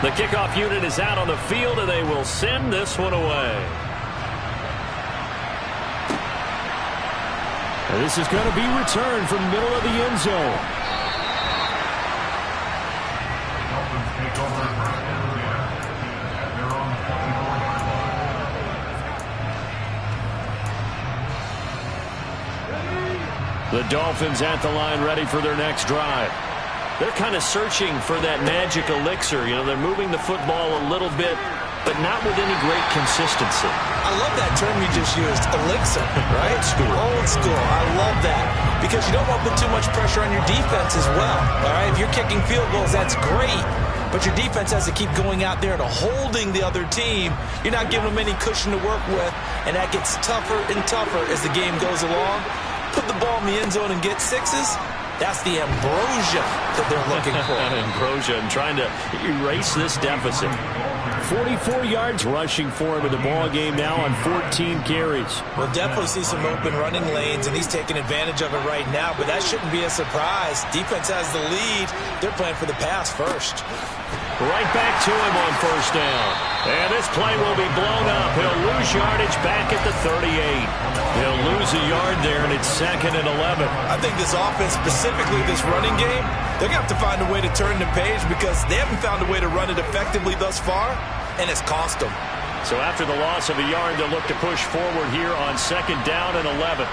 The kickoff unit is out on the field, and they will send this one away. And this is going to be returned from middle of the end zone. The Dolphins at the line, ready for their next drive. They're kind of searching for that magic elixir. You know, they're moving the football a little bit, but not with any great consistency. I love that term you just used, elixir, right? Old school. Old school. I love that because you don't want to put too much pressure on your defense as well. All right, if you're kicking field goals, that's great, but your defense has to keep going out there and holding the other team. You're not giving them any cushion to work with, and that gets tougher and tougher as the game goes along. Put the ball in the end zone and get sixes. That's the ambrosia that they're looking for. Ambrosia and trying to erase this deficit. 44 yards rushing for him in the ball game now on 14 carries. We'll definitely see some open running lanes, and he's taking advantage of it right now, but that shouldn't be a surprise. Defense has the lead. They're playing for the pass first. Right back to him on first down. And this play will be blown up. He'll lose yardage back at the 38. He'll lose a yard there, and it's 2nd and 11. I think this offense, specifically this running game, they're going to have to find a way to turn the page because they haven't found a way to run it effectively thus far, and it's cost them. So after the loss of a yard, they'll look to push forward here on 2nd down and 11.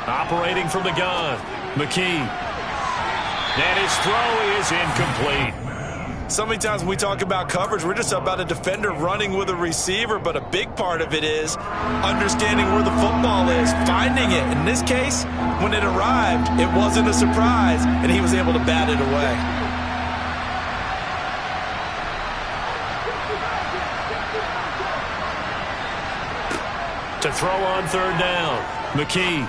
Operating from the gun, McKee. And his throw is incomplete. So many times when we talk about coverage, we're just about a defender running with a receiver, but a big part of it is understanding where the football is, finding it. In this case, when it arrived, it wasn't a surprise, and he was able to bat it away. To throw on 3rd down, McKee.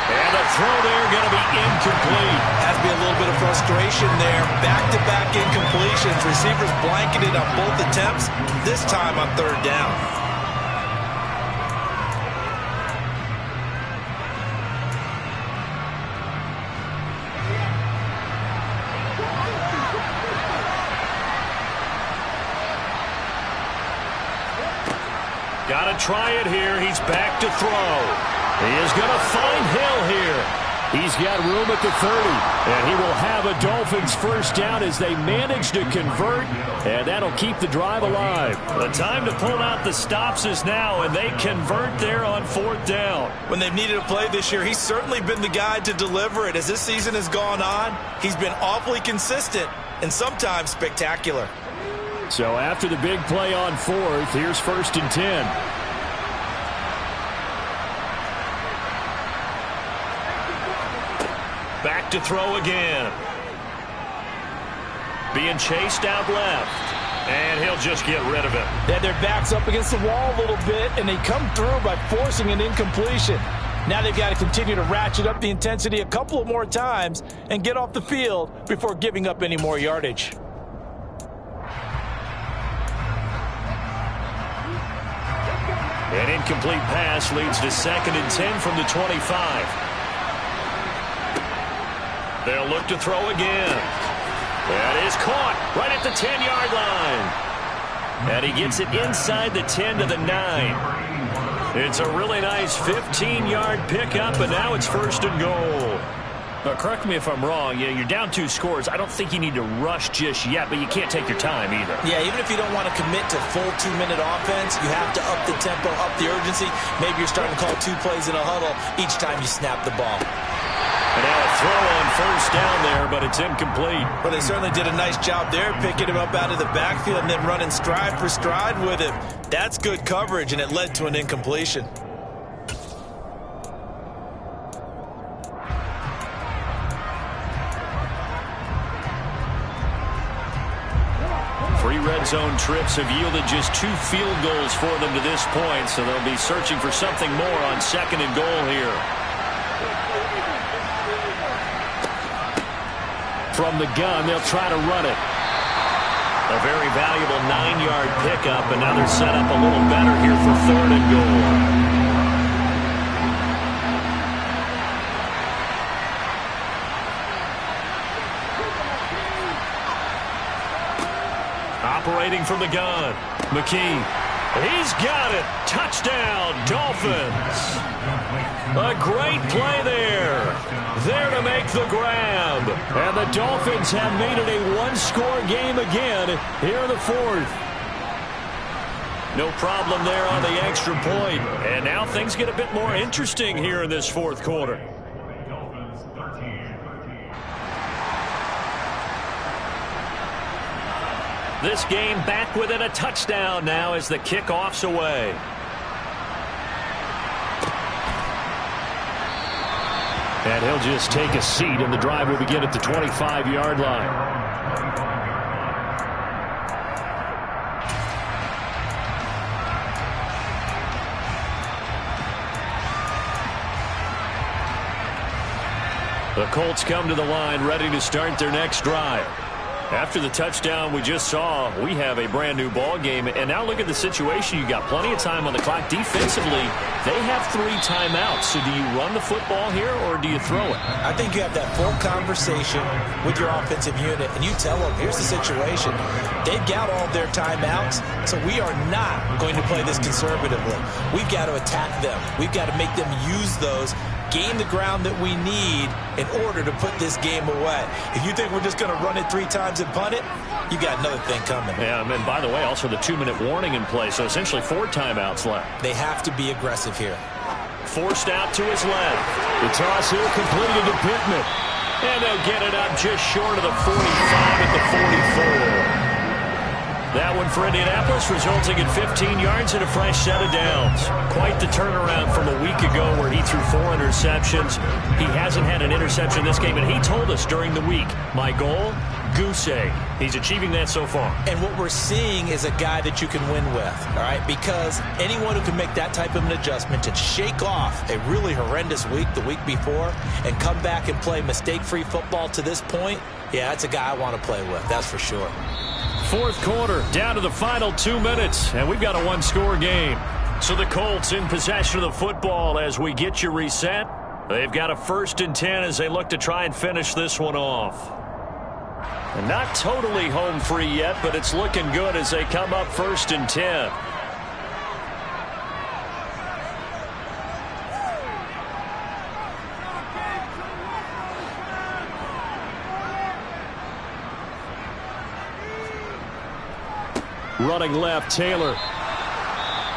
And the throw there going to be incomplete. Has to be a little bit of frustration there. Back-to-back incompletions. Receivers blanketed on both attempts, this time on 3rd down. Got to try it here. He's back to throw. He is going to find Hill here. He's got room at the 30. And he will have a Dolphins first down as they manage to convert. And that'll keep the drive alive. The time to pull out the stops is now, and they convert there on 4th down. When they've needed a play this year, he's certainly been the guy to deliver it. As this season has gone on, he's been awfully consistent and sometimes spectacular. So after the big play on 4th, here's 1st and 10. Back to throw again. Being chased out left. And he'll just get rid of it. They had their backs up against the wall a little bit, and they come through by forcing an incompletion. Now they've got to continue to ratchet up the intensity a couple of more times and get off the field before giving up any more yardage. An incomplete pass leads to 2nd and 10 from the 25. They'll look to throw again. That is caught right at the 10-yard line. And he gets it inside the 10 to the 9. It's a really nice 15-yard pickup, and now it's 1st and goal. Correct me if I'm wrong. Yeah, you're down 2 scores. I don't think you need to rush just yet, but you can't take your time either. Yeah, even if you don't want to commit to full 2-minute offense, you have to up the tempo, up the urgency. Maybe you're starting to call 2 plays in a huddle each time you snap the ball. And now a throw on 1st down there, but it's incomplete. Well, they certainly did a nice job there, picking him up out of the backfield and then running stride for stride with him. That's good coverage, and it led to an incompletion. 3 red zone trips have yielded just 2 field goals for them to this point, so they'll be searching for something more on 2nd and goal here. From the gun, they'll try to run it. A very valuable 9-yard pickup, and now they're set up a little better here for 3rd and goal. from the gun. McKee. He's got it. Touchdown, Dolphins. A great play there. There to make the grab. And the Dolphins have made it a one-score game again here in the fourth. No problem there on the extra point. And now things get a bit more interesting here in this fourth quarter. This game back within a touchdown now as the kickoff's away. And he'll just take a seat, and the drive will begin at the 25-yard line. The Colts come to the line ready to start their next drive. After the touchdown we just saw, we have a brand new ball game. And now look at the situation. You got plenty of time on the clock. Defensively, they have 3 timeouts. So do you run the football here or do you throw it? I think you have that full conversation with your offensive unit, and you tell them, here's the situation. They've got all their timeouts, so we are not going to play this conservatively. We've got to attack them. We've got to make them use those, gain the ground that we need in order to put this game away. If you think we're just going to run it 3 times and punt it, you got another thing coming. Yeah, and by the way, also the 2-minute warning in play, so essentially 4 timeouts left. They have to be aggressive here. Forced out to his left. The toss here completed to Pittman. And they'll get it up just short of the 45 at the 44. That one for Indianapolis, resulting in 15 yards and a fresh set of downs. Quite the turnaround from a week ago where he threw 4 interceptions. He hasn't had an interception this game, and he told us during the week, my goal, goose egg. He's achieving that so far. And what we're seeing is a guy that you can win with, all right? Because anyone who can make that type of an adjustment and shake off a really horrendous week the week before and come back and play mistake-free football to this point, yeah, that's a guy I want to play with, that's for sure. Fourth quarter, down to the final 2 minutes, and we've got a one-score game. So the Colts in possession of the football as we get you reset. They've got a 1st and 10 as they look to try and finish this one off. And not totally home free yet, but it's looking good as they come up 1st and 10. Running left, Taylor.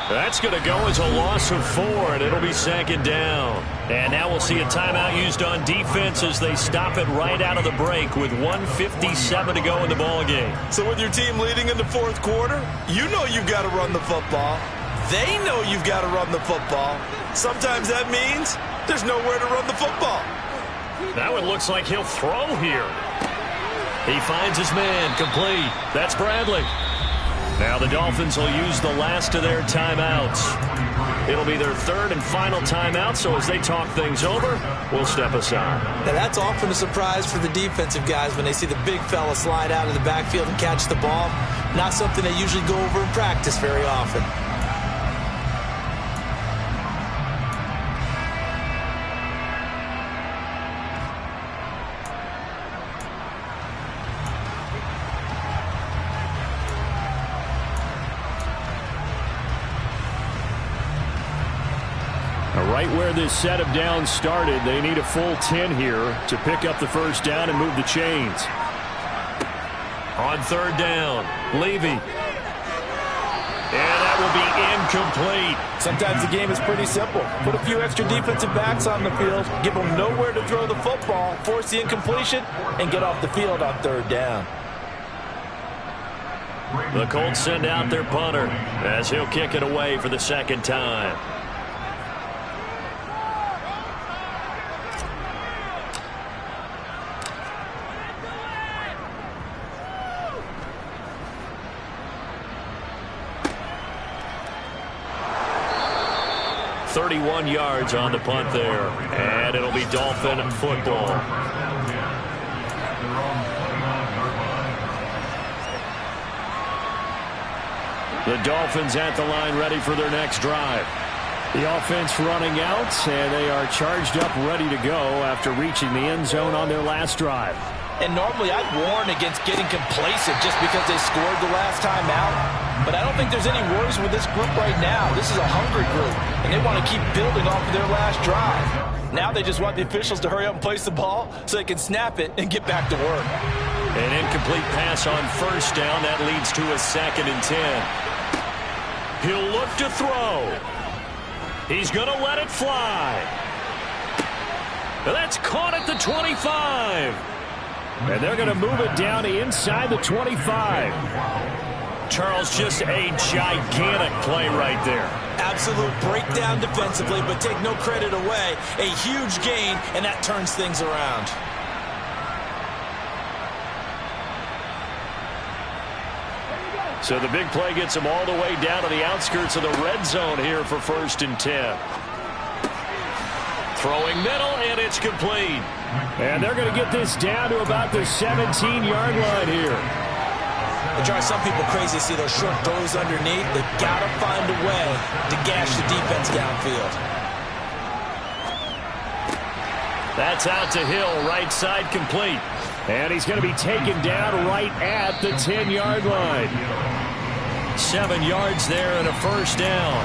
That's going to go as a loss of 4, and it'll be 2nd down. And now we'll see a timeout used on defense as they stop it right out of the break with 1:57 to go in the ball game. So with your team leading in the fourth quarter, you know you've got to run the football. They know you've got to run the football. Sometimes that means there's nowhere to run the football. That one looks like he'll throw here. He finds his man, complete. That's Bradley. Now the Dolphins will use the last of their timeouts. It'll be their 3rd and final timeout, so as they talk things over, we'll step aside. Now that's often a surprise for the defensive guys when they see the big fella slide out of the backfield and catch the ball. Not something they usually go over in practice very often. Right where this set of downs started, they need a full 10 here to pick up the 1st down and move the chains. On 3rd down, Levy. And that will be incomplete. Sometimes the game is pretty simple. Put a few extra defensive backs on the field, give them nowhere to throw the football, force the incompletion, and get off the field on 3rd down. The Colts send out their punter as he'll kick it away for the 2nd time. .31 yards on the punt there, and it'll be Dolphin football. The Dolphins at the line ready for their next drive. The offense running out, and they are charged up ready to go after reaching the end zone on their last drive. And normally I'd warn against getting complacent just because they scored the last time out. But I don't think there's any worries with this group right now. This is a hungry group, and they want to keep building off of their last drive. Now they just want the officials to hurry up and place the ball so they can snap it and get back to work. An incomplete pass on first down. That leads to a 2nd and 10. He'll look to throw. He's going to let it fly. That's caught at the 25. And they're going to move it down inside the 25. Charles, just a gigantic play right there. Absolute breakdown defensively, but take no credit away. A huge gain, and that turns things around. So the big play gets him all the way down to the outskirts of the red zone here for 1st and 10. Throwing middle, and it's complete. And they're going to get this down to about the 17-yard line here. It drives some people crazy to see those short throws underneath. They've got to find a way to gash the defense downfield. That's out to Hill, right side complete. And he's going to be taken down right at the 10-yard line. 7 yards there and a 1st down.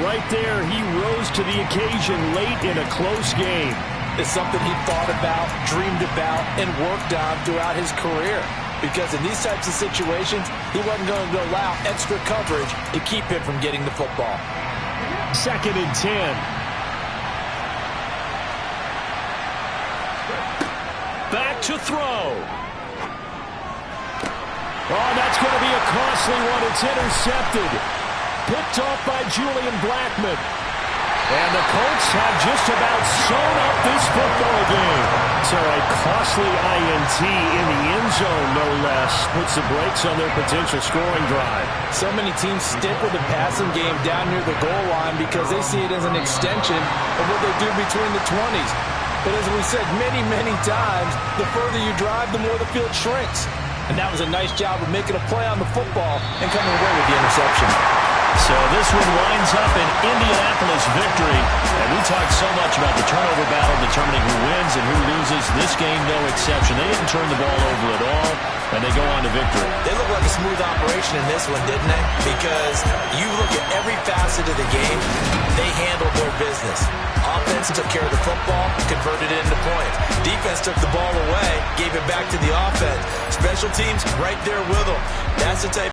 Right there, he rose to the occasion late in a close game. It's something he thought about, dreamed about, and worked on throughout his career. Because in these types of situations, he wasn't going to allow extra coverage to keep him from getting the football. 2nd and 10. Back to throw. Oh, that's going to be a costly one. It's intercepted. Picked off by Julian Blackmon. And the Colts have just about sewn up this football game. So a costly INT in the end zone, no less, puts the brakes on their potential scoring drive. So many teams stick with the passing game down near the goal line because they see it as an extension of what they do between the 20s. But as we said many, many times, the further you drive, the more the field shrinks. And that was a nice job of making a play on the football and coming away with the interception. So this one winds up an Indianapolis victory. And we talked so much about the turnover battle determining who wins and who loses. This game, no exception. They didn't turn the ball over at all, and they go on to victory. They look like a smooth operation in this one, didn't they? Because you look at every facet of the game, they handled their business. Offense took care of the football, converted it into points. Defense took the ball away, gave it back to the offense. Special teams right there with them. That's the type